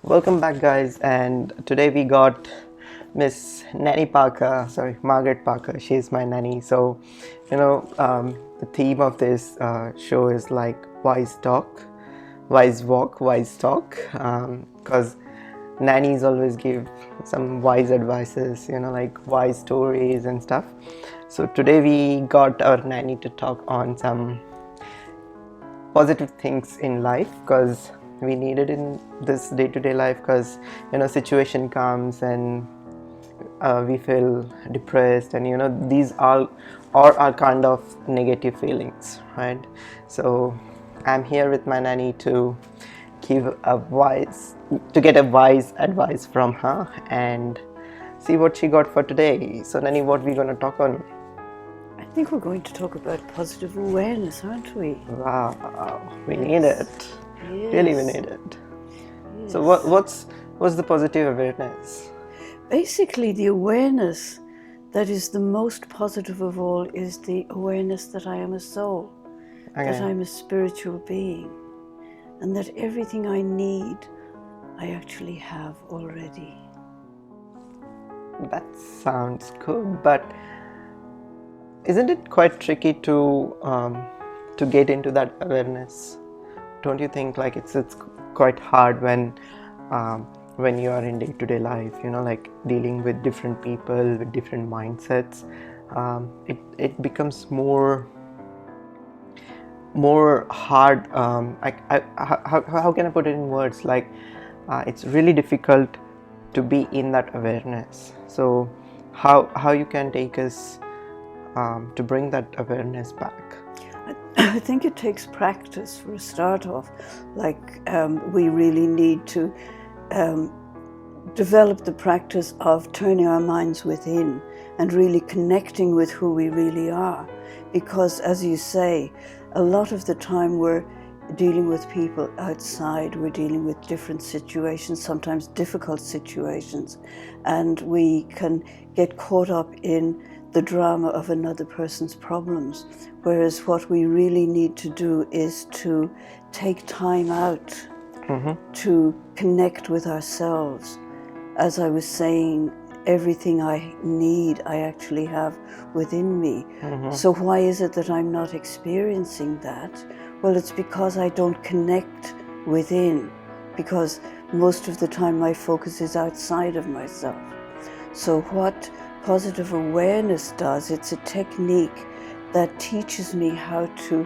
Welcome back, guys. And today we got Miss Nanny Parker, sorry, Margret Parker. She's my nanny. So, the theme of this show is like wise talk, wise walk, wise talk. Because nannies always give some wise advices, like wise stories and stuff. So, today we got our nanny to talk on some positive things in life because we need it in this day-to-day life because situation comes and we feel depressed and these all are kind of negative feelings, right? So I'm here with my nanny to get a wise advice from her and see what she got for today. So nanny, what we gonna talk on? I think we're going to talk about positive awareness, aren't we? Wow, we need it. Yes. Really, we need it. Yes. So what's the positive awareness? Basically, the awareness that is the most positive of all is the awareness that I am a soul, that I'm a spiritual being, and that everything I need, I actually have already. That sounds good, but isn't it quite tricky to get into that awareness? Don't you think like it's quite hard when you are in day-to-day life, like dealing with different people with different mindsets? It becomes more hard. How can I put it in words? Like it's really difficult to be in that awareness. So how you can take us to bring that awareness back? I think it takes practice for a start off. We really need to develop the practice of turning our minds within and really connecting with who we really are. Because, as you say, a lot of the time we're dealing with people outside, we're dealing with different situations, sometimes difficult situations, and we can get caught up in the drama of another person's problems. Whereas what we really need to do is to take time out to connect with ourselves. As I was saying, everything I need, I actually have within me. So why is it that I'm not experiencing that? Well, it's because I don't connect within, because most of the time my focus is outside of myself. So what positive awareness does, it's a technique that teaches me how to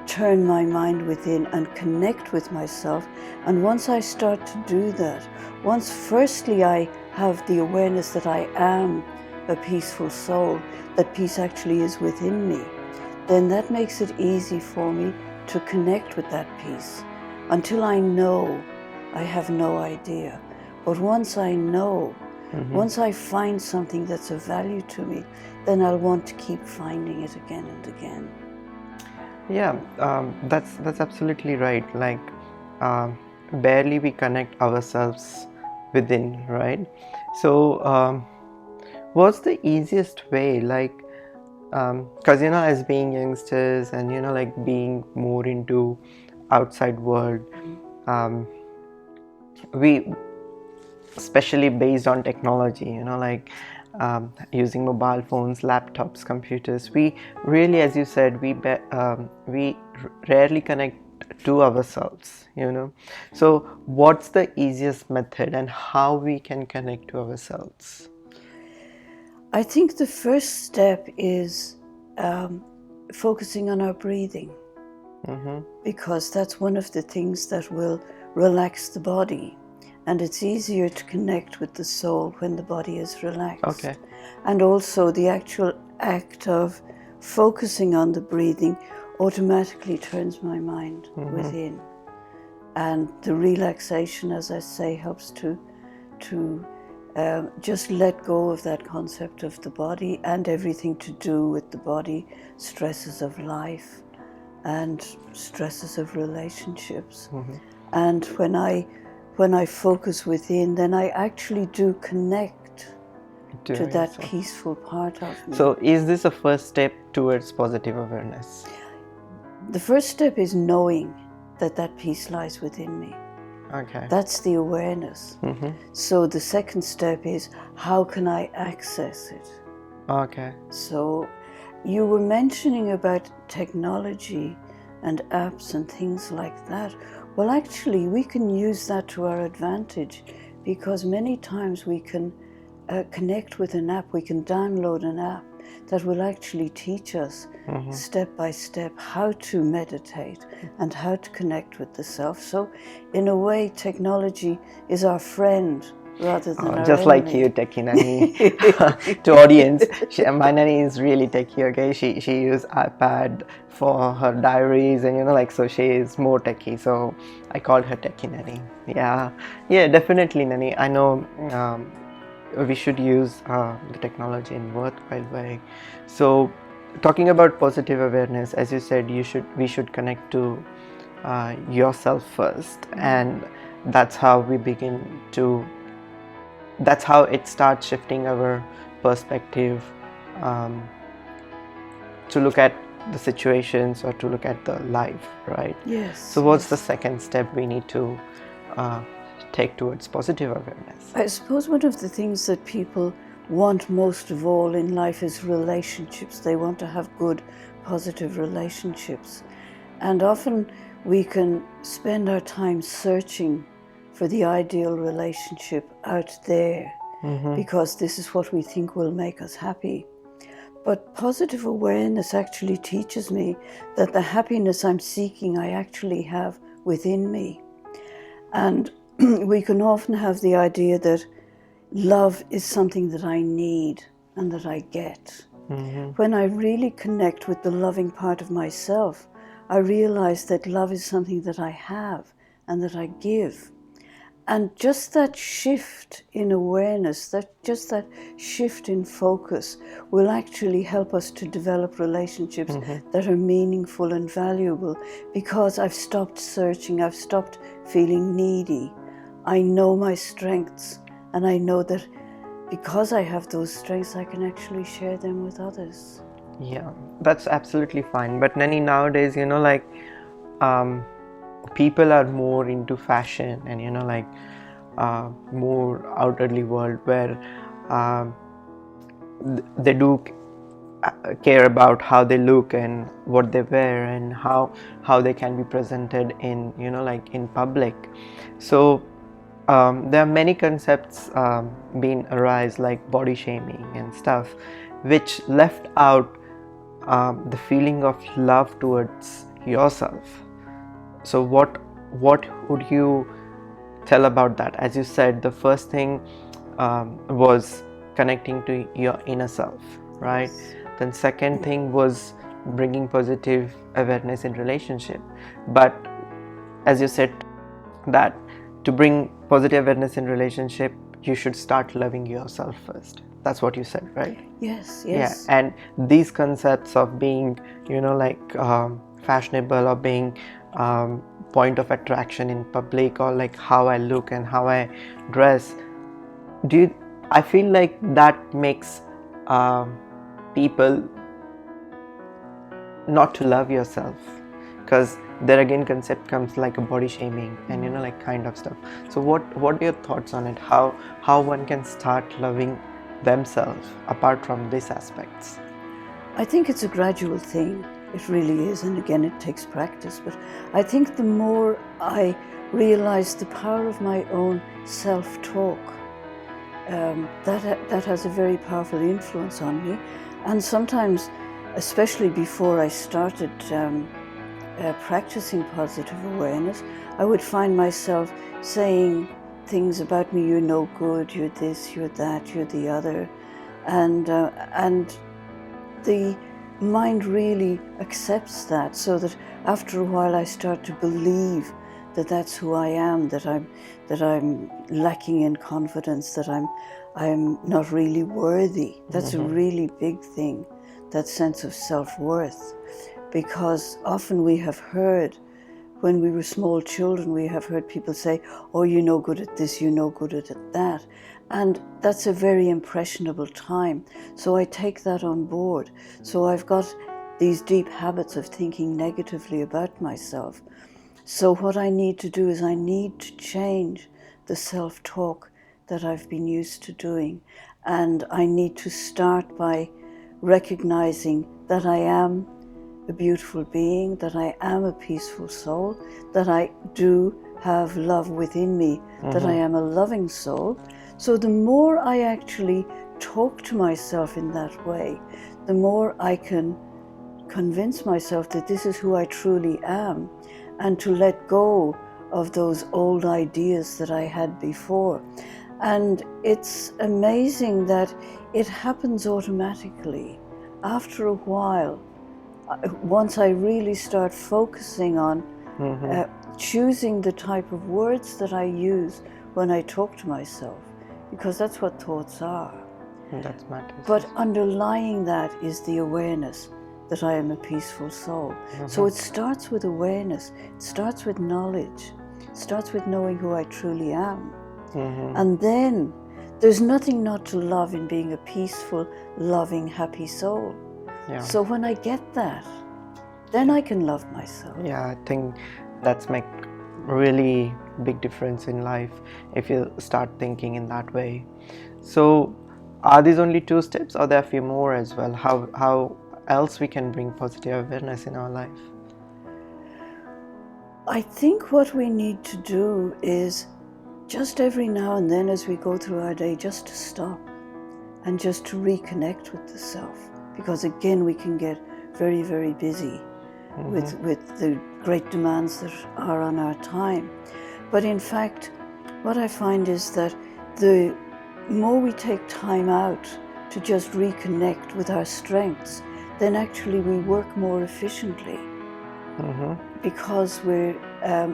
turn my mind within and connect with myself. And once I start to do that, once firstly I have the awareness that I am a peaceful soul, that peace actually is within me, then that makes it easy for me to connect with that peace. Until I know, I have no idea. But once I know, once I find something that's of value to me, then I'll want to keep finding it again and again. Yeah, that's absolutely right. Like, barely we connect ourselves within, right? So, what's the easiest way? Like, because as being youngsters and like being more into outside world, we, especially based on technology, using mobile phones, laptops, computers, we really, as you said, we rarely connect to ourselves. So what's the easiest method and how we can connect to ourselves? I think the first step is focusing on our breathing, because that's one of the things that will relax the body. And it's easier to connect with the soul when the body is relaxed. Okay. And also the actual act of focusing on the breathing automatically turns my mind within. And the relaxation, as I say, helps to just let go of that concept of the body and everything to do with the body, stresses of life and stresses of relationships. And when I focus within, then I actually do connect to that peaceful part of me. So is this a first step towards positive awareness? The first step is knowing that that peace lies within me. Okay. That's the awareness. So the second step is, how can I access it? Okay. So you were mentioning about technology and apps and things like that. Well, actually, we can use that to our advantage, because many times we can connect with an app, we can download an app that will actually teach us step by step how to meditate and how to connect with the self. So in a way, technology is our friend rather than our Just enemy. like you, techie nanny. To audience, my nanny is really techie. Okay, she uses iPad for her diaries, and like, so she is more techie. So I called her techie nanny. Yeah, yeah, definitely nanny. I know we should use the technology in worthwhile way. So talking about positive awareness, as you said, we should connect to yourself first, and that's how we begin to that's how it starts shifting our perspective, um, to look at the situations or to look at the life, right? Yes. So what's the second step we need to uh, take towards positive awareness? I suppose one of the things that people want most of all in life is relationships. They want to have good, positive relationships. And often we can spend our time searching for the ideal relationship out there, because this is what we think will make us happy. But positive awareness actually teaches me that the happiness I'm seeking I actually have within me. And we can often have the idea that love is something that I need and that I get. When I really connect with the loving part of myself, I realize that love is something that I have and that I give. And just that shift in awareness, that shift in focus will actually help us to develop relationships that are meaningful and valuable, because I've stopped searching, I've stopped feeling needy. I know my strengths, and I know that because I have those strengths, I can actually share them with others. Yeah, that's absolutely fine. But Nanny, nowadays, like, people are more into fashion and like more outwardly world, where they do care about how they look and what they wear and how they can be presented in like in public. So there are many concepts being arise, like body shaming and stuff, which left out the feeling of love towards yourself. So what would you tell about that? As you said, the first thing was connecting to your inner self, right? Then second thing was bringing positive awareness in relationship. But as you said, that to bring positive awareness in relationship, you should start loving yourself first. That's what you said, right? Yes, Yeah. yes. And these concepts of being like fashionable, or being point of attraction in public, or like how I look and how I dress, I feel like that makes people not to love yourself, because there again concept comes like a body shaming and like kind of stuff. So what are your thoughts on it? How one can start loving themselves apart from these aspects? I think it's a gradual thing. It really is. And again, it takes practice. But I think the more I realize the power of my own self-talk, that has a very powerful influence on me. And sometimes, especially before I started practicing positive awareness, I would find myself saying things about me: you're no good, you're this, you're that, you're the other. And the mind really accepts that, so that after a while I start to believe that that's who I am, that I'm lacking in confidence, that I'm not really worthy. That's a really big thing, that sense of self-worth, because often we have heard, when we were small children, we have heard people say, oh, you're no good at this, you're no good at that. And that's a very impressionable time. So I take that on board. So I've got these deep habits of thinking negatively about myself. So what I need to do is I need to change the self-talk that I've been used to doing. And I need to start by recognizing that I am a beautiful being, that I am a peaceful soul, that I do have love within me, that I am a loving soul. So the more I actually talk to myself in that way, the more I can convince myself that this is who I truly am, and to let go of those old ideas that I had before. And it's amazing that it happens automatically. After a while, once I really start focusing on choosing the type of words that I use when I talk to myself, because that's what thoughts are. That matters. But underlying that is the awareness that I am a peaceful soul. So it starts with awareness, it starts with knowledge, it starts with knowing who I truly am. And then there's nothing not to love in being a peaceful, loving, happy soul. Yeah. So when I get that, then I can love myself. Yeah, I think that's make really big difference in life if you start thinking in that way. So are these only 2 steps, or there are a few more as well? How else we can bring positive awareness in our life? I think what we need to do is just every now and then as we go through our day, just to stop and just to reconnect with the self. Because again, we can get very, very busy with the great demands that are on our time. But in fact, what I find is that the more we take time out to just reconnect with our strengths, then actually we work more efficiently. Because we're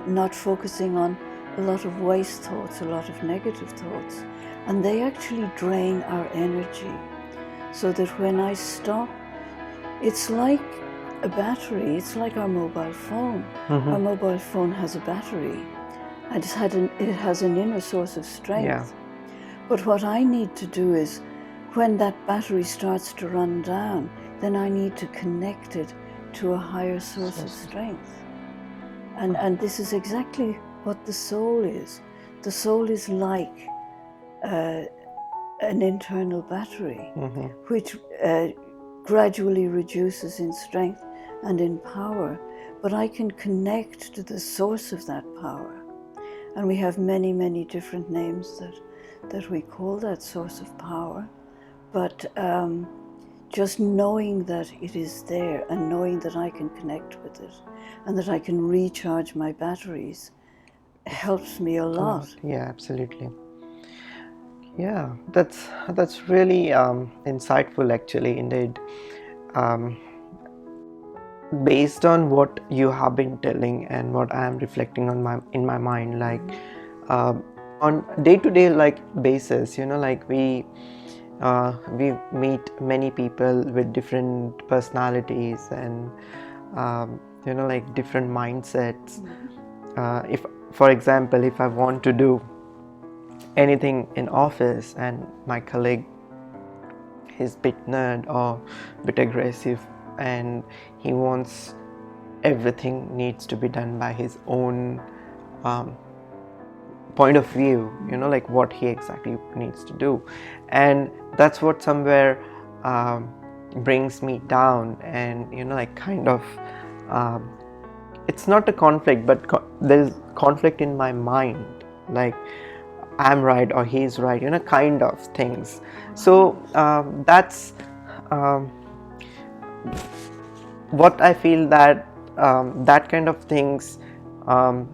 not focusing on a lot of waste thoughts, a lot of negative thoughts, and they actually drain our energy. So that when I stop, it's like a battery, it's like our mobile phone. Our mobile phone has a battery, and it has an inner source of strength. Yeah. But what I need to do is, when that battery starts to run down, then I need to connect it to a higher source of strength. And this is exactly what the soul is. The soul is like an internal battery, which gradually reduces in strength and in power, but I can connect to the source of that power. And we have many, many different names that we call that source of power, but just knowing that it is there and knowing that I can connect with it and that I can recharge my batteries helps me a lot. Yeah, absolutely. Yeah, that's really insightful, actually, indeed. Based on what you have been telling and what I am reflecting on in my mind, like on day-to-day like basis, like we meet many people with different personalities and like different mindsets. If, for example, if I want to do anything in office and my colleague is a bit nerd or a bit aggressive and he wants everything needs to be done by his own point of view, like what he exactly needs to do, and that's what somewhere brings me down, and like kind of it's not a conflict, but there's conflict in my mind, like I'm right or he's right, kind of things. So that's what I feel, that that kind of things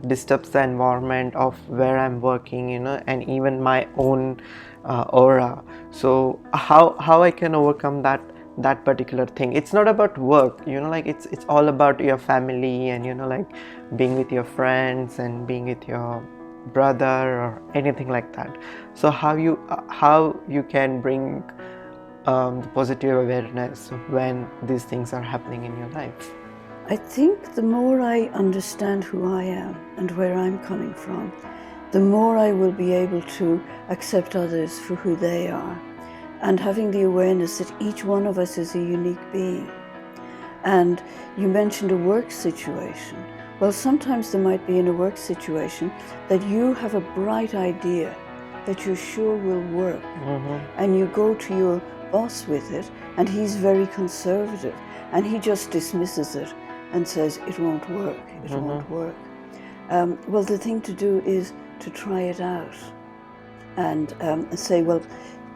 disturbs the environment of where I'm working, and even my own aura. So how I can overcome that particular thing. It's not about work, like it's all about your family and like being with your friends and being with your brother or anything like that. So how you can bring the positive awareness when these things are happening in your life? I think the more I understand who I am and where I'm coming from, the more I will be able to accept others for who they are, and having the awareness that each one of us is a unique being. And you mentioned a work situation. Well, sometimes there might be in a work situation that you have a bright idea that you're sure will work, and you go to your boss with it, and he's very conservative, and he just dismisses it and says, it won't work, it won't work. Well, the thing to do is to try it out and say, well,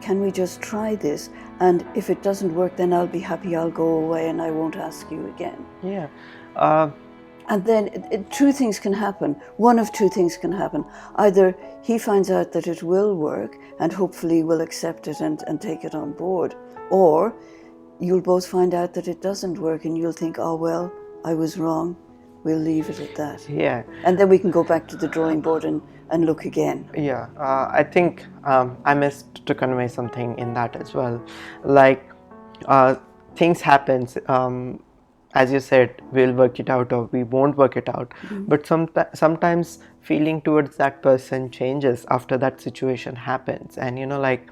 can we just try this? And if it doesn't work, then I'll be happy, I'll go away and I won't ask you again. Yeah. And then two things can happen. One of two things can happen. Either he finds out that it will work and hopefully will accept it and take it on board, or you'll both find out that it doesn't work and you'll think, oh, well, I was wrong. We'll leave it at that. Yeah. And then we can go back to the drawing board and look again. Yeah. I think I missed to convey something in that as well. Like, things happen. As you said, we'll work it out or we won't work it out. But sometimes feeling towards that person changes after that situation happens. And like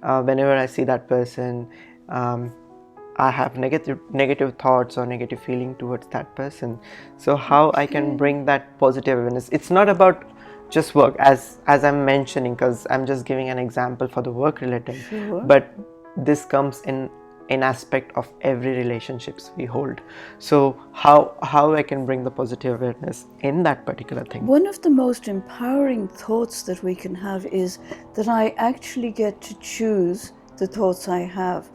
whenever I see that person, I have negative thoughts or negative feeling towards that person. So how I can bring that positive awareness? It's not about just work, as I'm mentioning, because I'm just giving an example for the work related. Sure. But this comes in aspect of every relationships we hold. So how I can bring the positive awareness in that particular thing? One of the most empowering thoughts that we can have is that I actually get to choose the thoughts I have.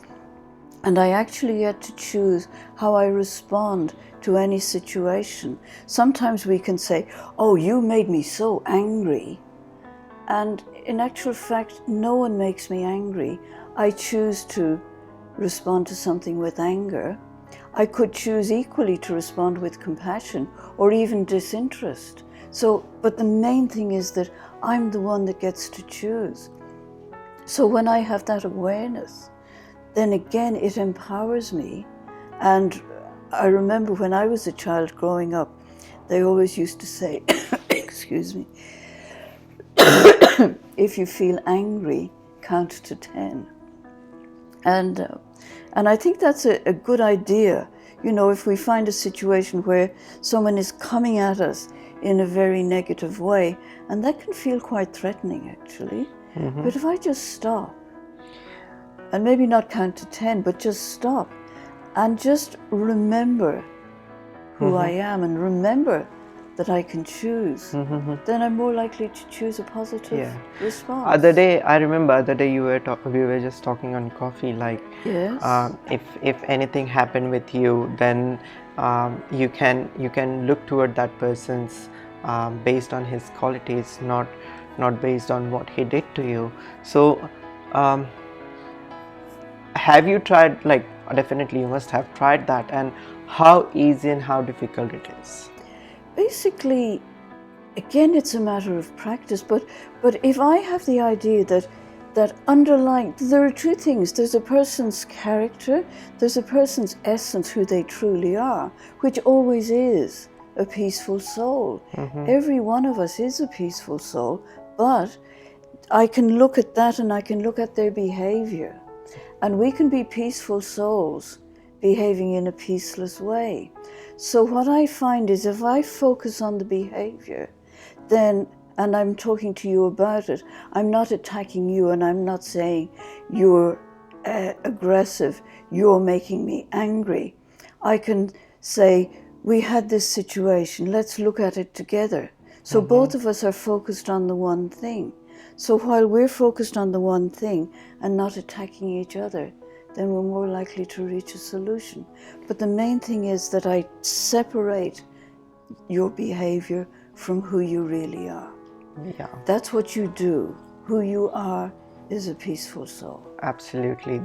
And I actually get to choose how I respond to any situation. Sometimes we can say, oh, you made me so angry. And in actual fact, no one makes me angry. I choose to respond to something with anger. I could choose equally to respond with compassion or even disinterest. But the main thing is that I'm the one that gets to choose. So when I have that awareness, then again it empowers me. And I remember when I was a child growing up, they always used to say, excuse me, if you feel angry, count to 10. And I think that's a good idea. If we find a situation where someone is coming at us in a very negative way, and that can feel quite threatening actually. But if I just stop, and maybe not count to 10, but just stop and just remember who I am and remember that I can choose, then I'm more likely to choose a positive response. I remember the day we were just talking on coffee, like, yes. If anything happened with you, then you can look toward that person's based on his qualities, not based on what he did to you. So have you tried, like, definitely you must have tried that, and how easy and how difficult it is? Basically, again, it's a matter of practice, but if I have the idea that underlying, there are two things. There's a person's character, there's a person's essence, who they truly are, which always is a peaceful soul. Every one of us is a peaceful soul, but I can look at that and I can look at their behavior. And we can be peaceful souls behaving in a peaceless way. So what I find is if I focus on the behavior, then, and I'm talking to you about it, I'm not attacking you and I'm not saying you're aggressive, you're making me angry. I can say, we had this situation, let's look at it together. So both of us are focused on the one thing. So while we're focused on the one thing and not attacking each other, then we're more likely to reach a solution. But the main thing is that I separate your behavior from who you really are. Yeah. That's what you do. Who you are is a peaceful soul. Absolutely.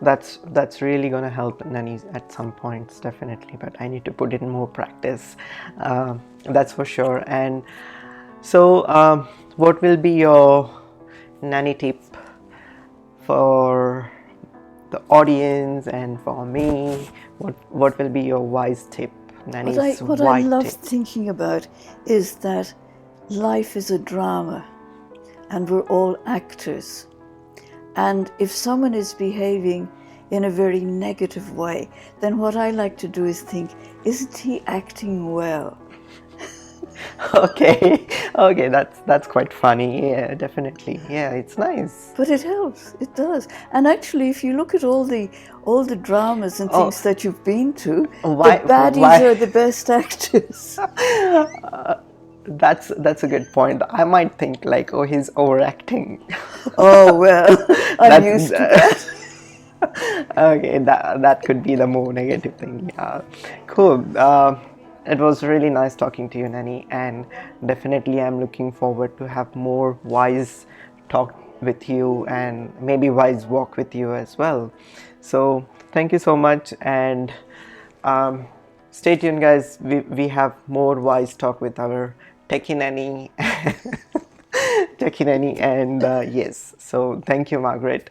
That's really going to help Nanny at some points, definitely. But I need to put in more practice. That's for sure. And so what will be your Nanny tip for the audience and for me? What will be your wise tip, Nanny's What I love thinking about is that life is a drama and we're all actors. And if someone is behaving in a very negative way, then what I like to do is think, isn't he acting well? Okay, okay, that's quite funny. Yeah, definitely. Yeah, it's nice. But it helps, it does. And actually, if you look at all the dramas and Oh, things that you've been to, the baddies why? are the best actors. That's a good point. I might think like, oh, he's overacting. Oh well, I'm That's used to that. okay. That could be the more negative thing. Yeah, cool. It was really nice talking to you, Nanny, and definitely I'm looking forward to have more wise talk with you and maybe wise walk with you as well. So thank you so much, and um, stay tuned, guys. We have more wise talk with our techie Nanny, techie Nanny, and yes. So thank you, Margaret.